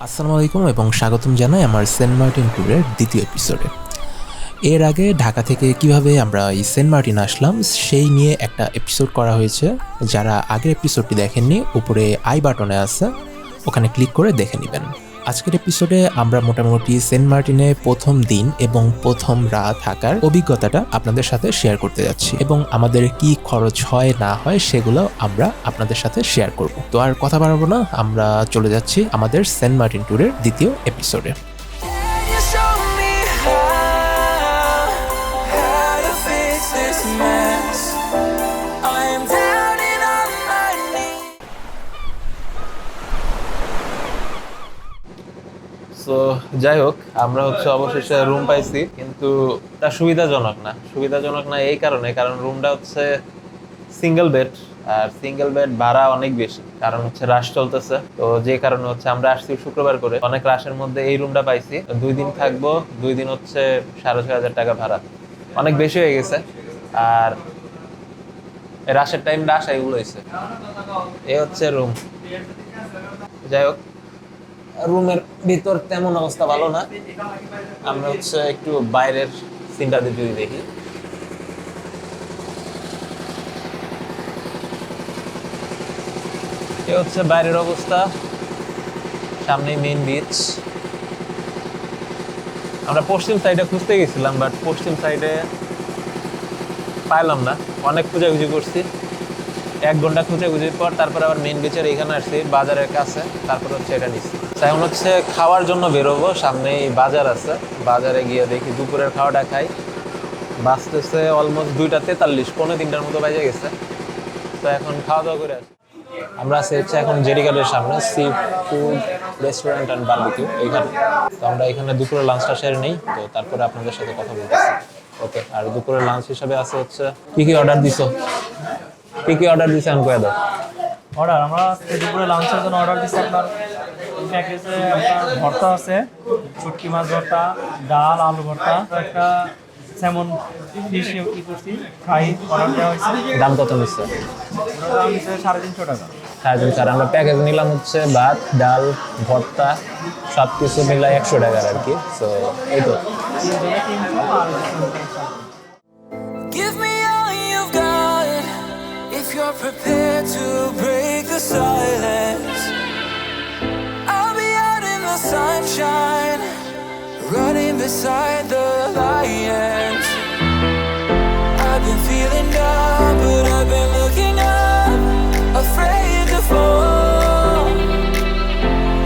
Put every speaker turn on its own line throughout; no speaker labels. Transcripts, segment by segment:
আসসালামু আলাইকুম এবং স্বাগতম জানাই আমার সেন্ট মার্টিন ট্যুরের দ্বিতীয় এপিসোডে। এর আগে ঢাকা থেকে কিভাবে আমরা এই সেন্ট মার্টিন আসলাম সেই নিয়ে একটা এপিসোড করা হয়েছে। যারা আগের এপিসোডটি দেখেননি, উপরে আই বাটনে আছে, ওখানে ক্লিক করে দেখে নেবেন। আজকের এপিসোডে আমরা মোটামুটি সেন্ট মার্টিনে প্রথম দিন এবং প্রথম রাত থাকার অভিজ্ঞতাটা আপনাদের সাথে শেয়ার করতে যাচ্ছি এবং আমাদের কি খরচ হয় না হয় সেগুলো আমরা আপনাদের সাথে শেয়ার করব। তো আর কথা বাড়াবো না, আমরা চলে যাচ্ছি আমাদের সেন্ট মার্টিন ট্যুরের দ্বিতীয় এপিসোডে। তো যাই হোক, আমরা অবশেষে রুম পাইছি, কিন্তু তা সুবিধাজনক না এই কারণ রুমটা সিঙ্গেল বেড, আর সিঙ্গেল বেড ভাড়া অনেক বেশি, কারণ রাশ চলতেছে। তো যে কারণে আমরা আসছি শুক্রবার করে, অনেক রাশের মধ্যে এই রুমটা পাইছি। 2 দিন থাকবো, 2 দিন 6,500 টাকা ভাড়া, অনেক বেশি হয়ে গেছে। আর রাশের টাইমটা আসাই এগুলো হয়েছে। এই রুম। যাই হোক, রুমের ভিতর তেমন অবস্থা ভালো না। আমরা একটু বাইরের সিনটা যদি দেখি, এ বাইরের অবস্থা। সামনে মেইন বিচ। আমরা পশ্চিম সাইডে খুঁজতে গেছিলাম, বাট পশ্চিম সাইডে পাইলাম না, অনেক খোঁজাখুঁজি করছি। 1 ঘন্টা খুঁজাখুঁজির পর তারপর আবার মেইন বিচের এখানে আসছি, বাজারের কাছে। তারপর এটা নিচ্ছি। এখন খাওয়ার জন্য বেরোবো, সামনেই বাজার আছে, বাজারে গিয়ে দেখি দুপুরের খাওয়াটা খাই। বাঁচতেছে অলমোস্ট 2:43, 2:45 মতো বাজে গেছে। তো এখন খাওয়া দাওয়া করে আসি। আমরা আছি এখন জেরিঘাটের সামনে, sea food restaurant and barbecue, এইখানে। তো আমরা এখানে দুপুরের লাঞ্চটা সেরে নেই, তো তারপরে আপনাদের সাথে কথা বলতেছি। ওকে। আর দুপুরের লাঞ্চ হিসাবে আছে কি অর্ডার দিছো, কি অর্ডার দিছে আমি কয়ে দাও।
অর্ডার আমরা দুপুরে লাঞ্চের জন্য অর্ডার দিচ্ছি। আপনার প্যাকেজে আপনার ভর্তা আছে, শুটকি মাছ ভর্তা, ডাল, আলু ভর্তা, একটা স্যামন ফিশ করছি, ফ্রাই অর্ডার দেওয়া হয়েছে।
দাম কত নিচ্ছে?
দাম হচ্ছে 350 টাকা।
350। আমরা প্যাকেজ নিলাম ভাত, ডাল, ভর্তা, সব কিছু মিলে 100 টাকার আর কি। তো এই তো।
You're prepared to break the silence. I'll be out in the sunshine, running beside the lions. I've been feeling down, but I've been looking up, afraid to fall.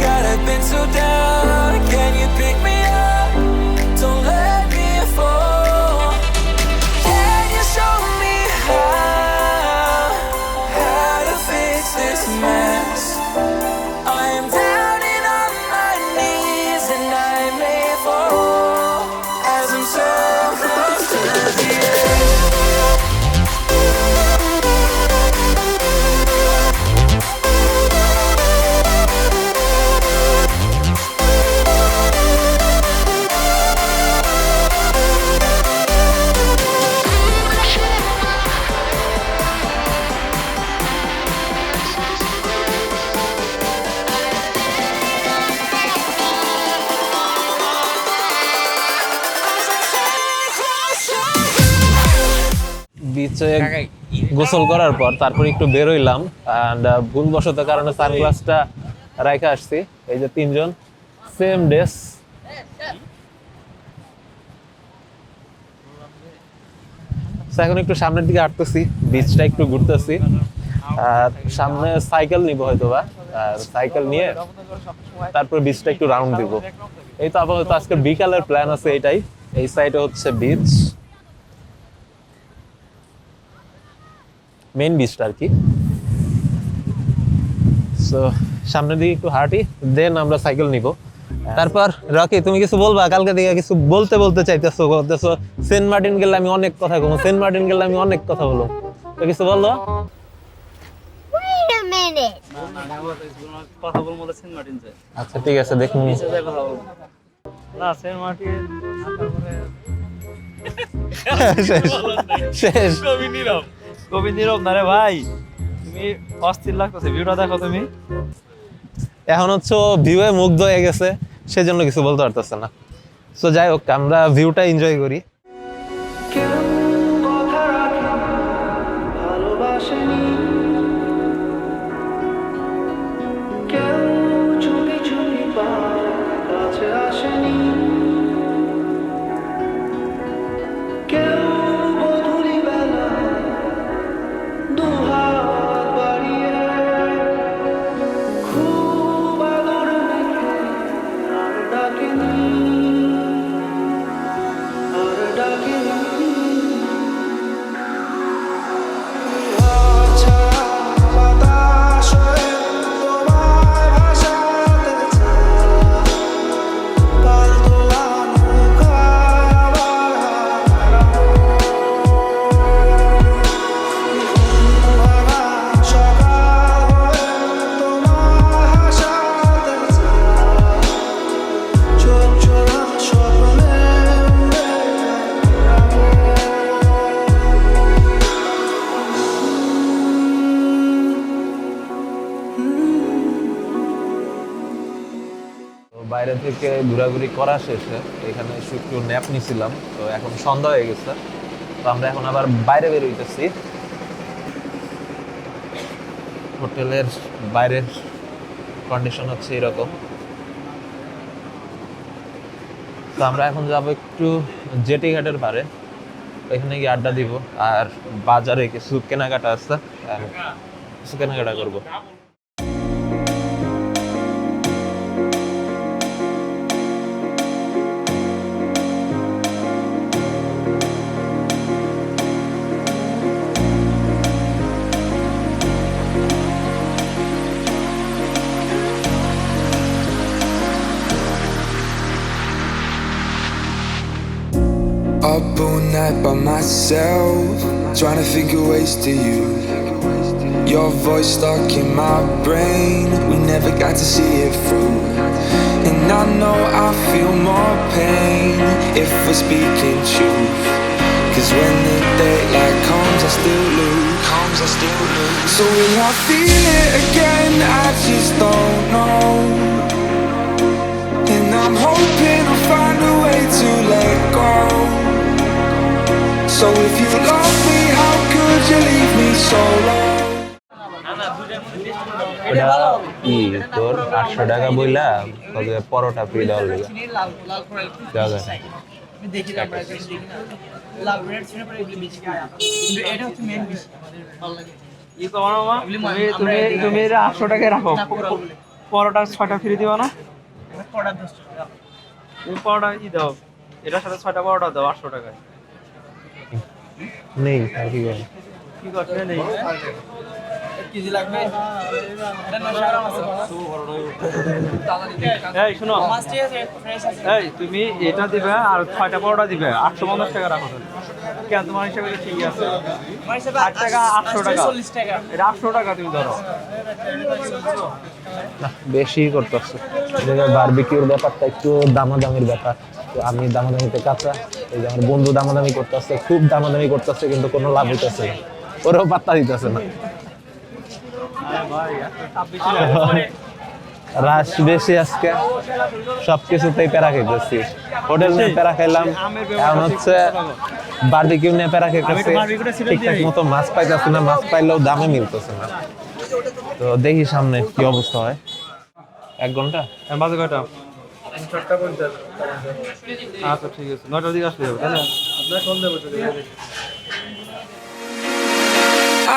God, I've been so down, can you pick me up? Don't let me fall. Can you show me this mess? I am down and on my knees, and I may fall as I'm so close to the edge.
বিচে গোসল করার পর তারপর একটু বেরোইলাম, and ভুলবশত কারণে সানগ্লাসটা রাইখা আসছি। এই যে 3 জন সেম ড্রেস। এখন একটু সামনের দিকে হাঁটতেছি, বিচটা একটু ঘুরতেছি, আর সামনে সাইকেল নিব হয়তোবা। আর সাইকেল নিয়ে তারপর বিচটা একটু রাউন্ড দিব। এই তো আপাতত আজকে বিকালের প্ল্যান আছে এটাই। এই সাইডে বিচ, মেইন বিচটা আর কি। সো সামনের দিকে একটু হাঁটি, দেন আমরা সাইকেল নিব। তারপর রকি, তুমি কিছু বলবা? কালকে দিকে কিছু বলতে চাইতেছো, সেন্ট মার্টিন গেলে আমি অনেক কথা বলবো, সেন্ট মার্টিন গেলে আমি অনেক কথা বলবো, তো কিছু বললো। আচ্ছা ঠিক আছে, দেখুন।
না সেন্ট মার্টিন
শেষ।
কবি নীরব না রে ভাই, তুমি অস্থির লাগতেছে, ভিউটা দেখো তুমি।
এখন হচ্ছে ভিউয়ে মুগ্ধ হয়ে গেছে, সেজন্য কিছু বলতে পারতেছে না। সো যাই হোক, আমরা ভিউটা এনজয় করি। বাইরে থেকে ঘোরাঘুরি করা শেষে এখানে একটু ন্যাপ নিছিলাম, তো এখন সন্ধ্যা হয়ে গেছে। তো আমরা এখন আবার বাইরে বের হইতেছি। হোটেলের বাইরের কন্ডিশন হচ্ছে এরকম। তো আমরা এখন যাবো একটু জেটি ঘাটের পারে, এখানে গিয়ে আড্ডা দিব, আর বাজারে কিছু কেনাকাটা আছে, কিছু কেনাকাটা করবো।
Up all night by myself, trying to think of ways to you. Your voice stuck in my brain, we never got to see it through. And I know I feel more pain if we're speaking truth. Cause when the daylight comes, I still lose. So will I feel it again? I just don't know. And I'm hoping I'll find a way to let go. So if you love me, how could you leave me so low?
এটা কি তোর 800 টাকা বইলা তবে পরোটা free দেওয়ার লাগে। দেওয়া যায়।
আমি দেখি না, আমরা দেখি না। লাভ রেট ছিল পরে এগুলো বেশি খায়। কিন্তু এটা হচ্ছে মেইন বিষয় আমাদের ভালো লাগে।
ই করো মামা, তুমি এর 800 টাকায় রাখো। পরোটা 6টা ফ্রি দিবা না?
পড়া 10 টাকা।
তুমি পরোটা দাও, এটার সাথে 6টা পরোটা দাও 800 টাকায়।
নেই আর কি করে?
কি করতে নেই?
কেজি লাগবে? এটা না সারা আছে।
এই শুনো,
মাছ ঠিক আছে, ফ্রেশ আছে।
এই তুমি এটা দিবে আর 6টা পরোটা দিবে, 850 টাকা রাখো। কেন তোমার হিসাবে ঠিকই আছে?
আমার হিসাবে
8 টাকা 800 টাকা।
40 টাকা।
এটা 800 টাকা তুমি ধরো।
না, বেশি করতেছে। এটা বারবিকিউর ব্যাপারটা একটু দামাদামির ব্যাপার। তো আমি দামাদামিতে কাঁচা, এই যে আমার বন্ধু দামাদামি করতেছে, খুব দামাদামি করতেছে, কিন্তু কোনো লাভ হইতেছে না, ওরাও পাত্তা দিতেছে না। রাশ বেশি আজকে, সবকিছুতেই প্যারা খাইতেছি। হোটেল নিয়ে প্যারা খাইলাম, এখন হচ্ছে বারবিকিউ নিয়ে প্যারা খাইতেছি। ঠিকঠাক মতো মাছ পাইতেছি না, মাছ পাইলেও দামে মিলতেছে না। তো দেখি সামনে কি অবস্থা হয়। 1 ঘন্টা
বাজে কয়টা? 7:50। আচ্ছা ঠিক আছে, 9টার দিকে আসলে যাবো, তাই না? আপনার সন্ধ্যা পর্যন্ত।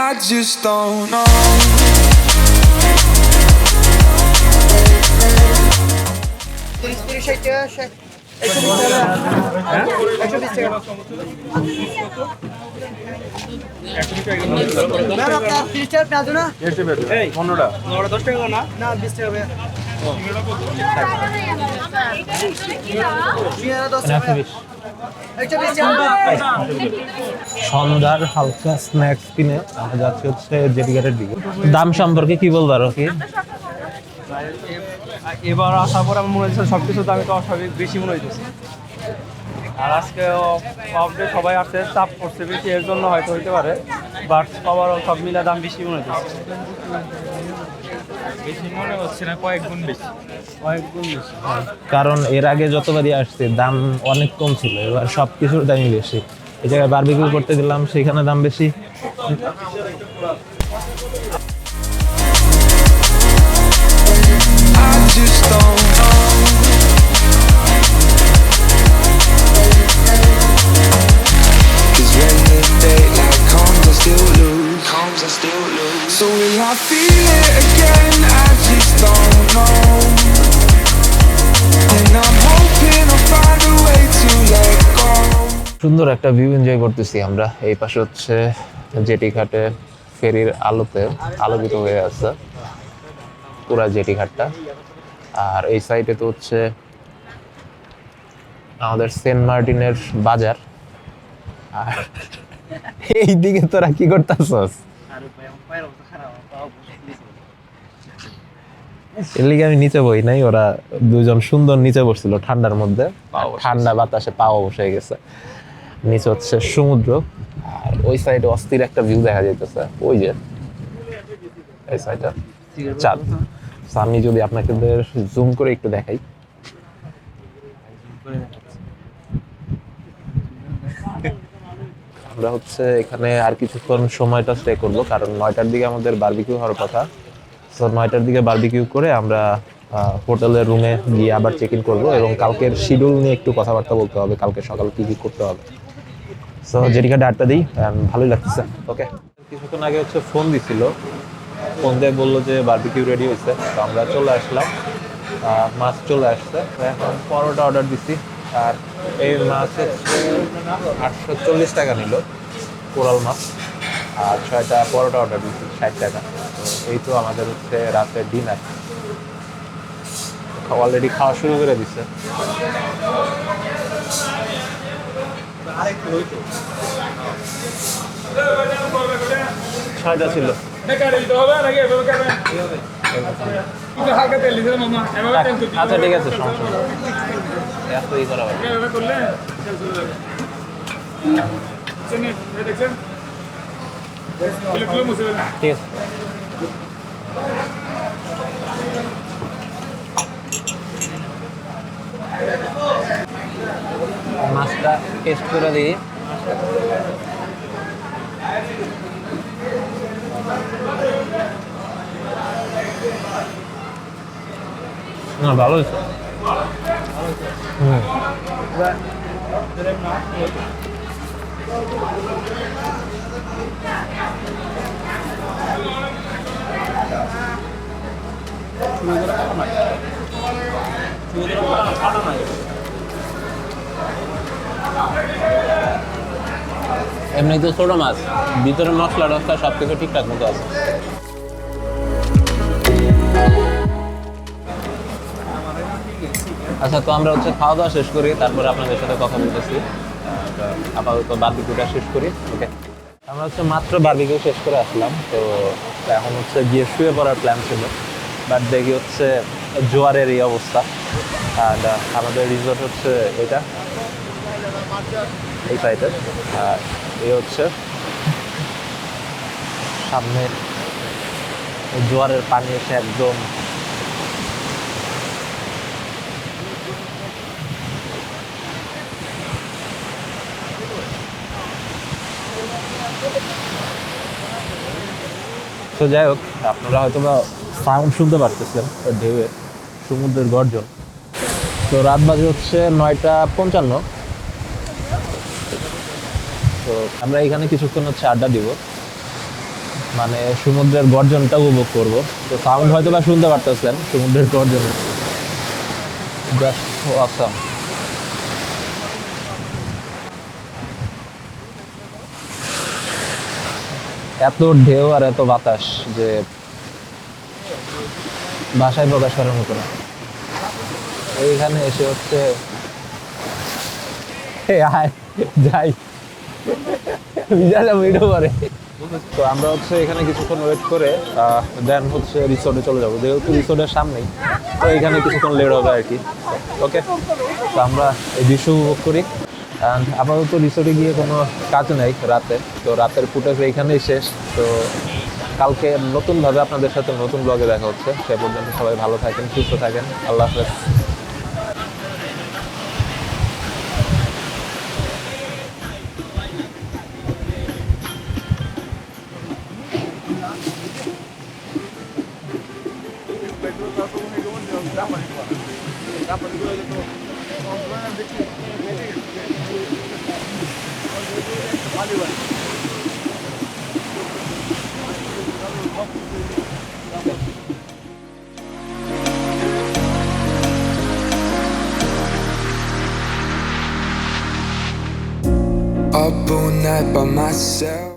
I just don't know.
এই 15টা 10 টাকা না?
না 20 টাকা ভাই।
সন্ধ্যার হালকা স্ন্যাক্স কিনে আমরা যাচ্ছি হচ্ছে জেটিঘাটের দিকে। দাম সম্পর্কে কি বলবো আরো কি?
এবার আসার পর আমার মনে হচ্ছে সবকিছু দামে তো অস্বাভাবিক বেশি মনে হইতেছে। আর আজকে অফডে সবাই আসছে, চাপ পড়ছে বেশি, এর জন্য হয়তো হইতে পারে, বাট সবার সব মিলে দাম বেশি মনে হইতেছে। বেশি মনে হচ্ছে না, কয়েক গুণ বেশি।
কারণ এর আগে যতবারই আসছে দাম অনেক কম ছিল, এবার সব কিছুর দামই বেশি। এই জায়গায় বারবিকিউ করতে দিলাম, সেখানে দাম বেশি।
I just don't know. 'Cause when the daylight comes, I still lose. So will I feel it again? I just don't know. And I'm hoping I'll find a way to let go.
সুন্দর একটা view enjoy করতেছি আমরা। এই পাশে হচ্ছে jetty ঘাটে ফেরির আলোতে আলোকিত হয়ে আছে পুরা জেটি ঘাটটা। আর এই সাইডে তো হচ্ছে আমাদের সেন্ট মার্টিনের বাজার। আর এই দিকে তোরা কি করতেছস? এর লিগে আমি নিচে বই নাই, ওরা দুজন সুন্দর নিচে বসছিল ঠান্ডার মধ্যে, ঠান্ডা বাতাসে পাও বসে গেছে। নিচে হচ্ছে সমুদ্র, আর ওই সাইডে অস্থির একটা ভিউ দেখা যাইতেছে, ওই যে এই সাইডটা চাঁদ। আমি যদি আপনাকে জুম করে একটু দেখাই, আমরা হচ্ছে এখানে আর কিছুক্ষণ সময়টা স্টে করব, কারণ 9টার দিকে আমাদের বারবিকিউ হওয়ার কথা। সো 9টার দিকে বারবিকিউ করে আমরা হোটেলের রুমে গিয়ে আবার চেক ইন করবো, এবং কালকের শিডিউল নিয়ে একটু কথাবার্তা বলতে হবে, কালকে সকাল কী কী করতে হবে। সো যেটিকে আড্ডা দিই, ভালোই লাগতেছে। ওকে, কিছুক্ষণ আগে হচ্ছে ফোন দিছিল, ফোন দিয়ে বললো যে বারবিকিউ রেডি হয়েছে। তো আমরা চলে আসলাম, মাছ চলে আসছে। এখন পরোটা অর্ডার দিছি, আর এই মাছ হচ্ছে 840 টাকা নিল কোরাল মাছ, আর 6টা পরোটা অর্ডার দিচ্ছি 60 টাকা। তো এই তো আমাদের হচ্ছে রাতের ডিনার অলরেডি খাওয়া শুরু করে দিচ্ছে। ছয়টা ছিল। আচ্ছা ঠিক আছে, সমস্যা নেই, এতই করা হবে। ঠিক আছে। মাছটা টেস্ট করে দিই। না, ভালো হয়েছে। এমনি তো ছোট মাছ, ভিতরে মশলা টসলা সব কিছু ঠিকঠাক মতো আছে। আচ্ছা, তো আমরা হচ্ছে খাওয়া দাওয়া শেষ করি, তারপরে আপনাদের সাথে কথা বলতেছি। আপাতত বারবিকিউটা শেষ করি। ওকে, আমরা হচ্ছে মাত্র বারবিকিউ শেষ করে আসলাম। তো এখন হচ্ছে গিয়ে শুয়ে পড়ার প্ল্যান ছিল, বাট দেখি হচ্ছে জোয়ারের এই অবস্থা। আর আমাদের রিসোর্ট হচ্ছে এটা, এই সাইডে। আর এই হচ্ছে সামনে জোয়ারের পানি এসে একদম তো যাই হোক, আপনারা হয়তো বা সাউন্ড শুনতে পারতেছেন ঢেউয়ের, সমুদ্রের গর্জন। তো রাত বাজে হচ্ছে 9:55। তো আমরা এখানে কিছুক্ষণ হচ্ছে আড্ডা দিব, মানে সমুদ্রের গর্জনটা উপভোগ করব। তো সাউন্ড হয়তো বা শুনতে পারতেছেন সমুদ্রের গর্জন, জাস্ট অসাম। এত ঢেউ আর এত বাতাস যে ভাষায় প্রকাশ করার মতো না। এইখানে এসে হচ্ছে যাই ভিডিও করে। তো আমরা হচ্ছে এখানে কিছুক্ষণ ওয়েট করে দেন হচ্ছে রিসোর্টে চলে যাবো, যেহেতু রিসোর্টের সামনেই, তো এখানে কিছুক্ষণ লেট হবে আর কি। ওকে, তো আমরা এই দৃশ্য উপভোগ করি। অ্যান্ড আপাতত রিসোর্টে গিয়ে কোনো কাজ নেই রাতে, তো রাতের ফুটেজ এইখানেই শেষ। তো কালকে নতুনভাবে আপনাদের সাথে নতুন ব্লগে দেখা হচ্ছে। সে পর্যন্ত সবাই ভালো থাকেন, সুস্থ থাকেন। আল্লাহ হাফেজ।
Up all night by myself.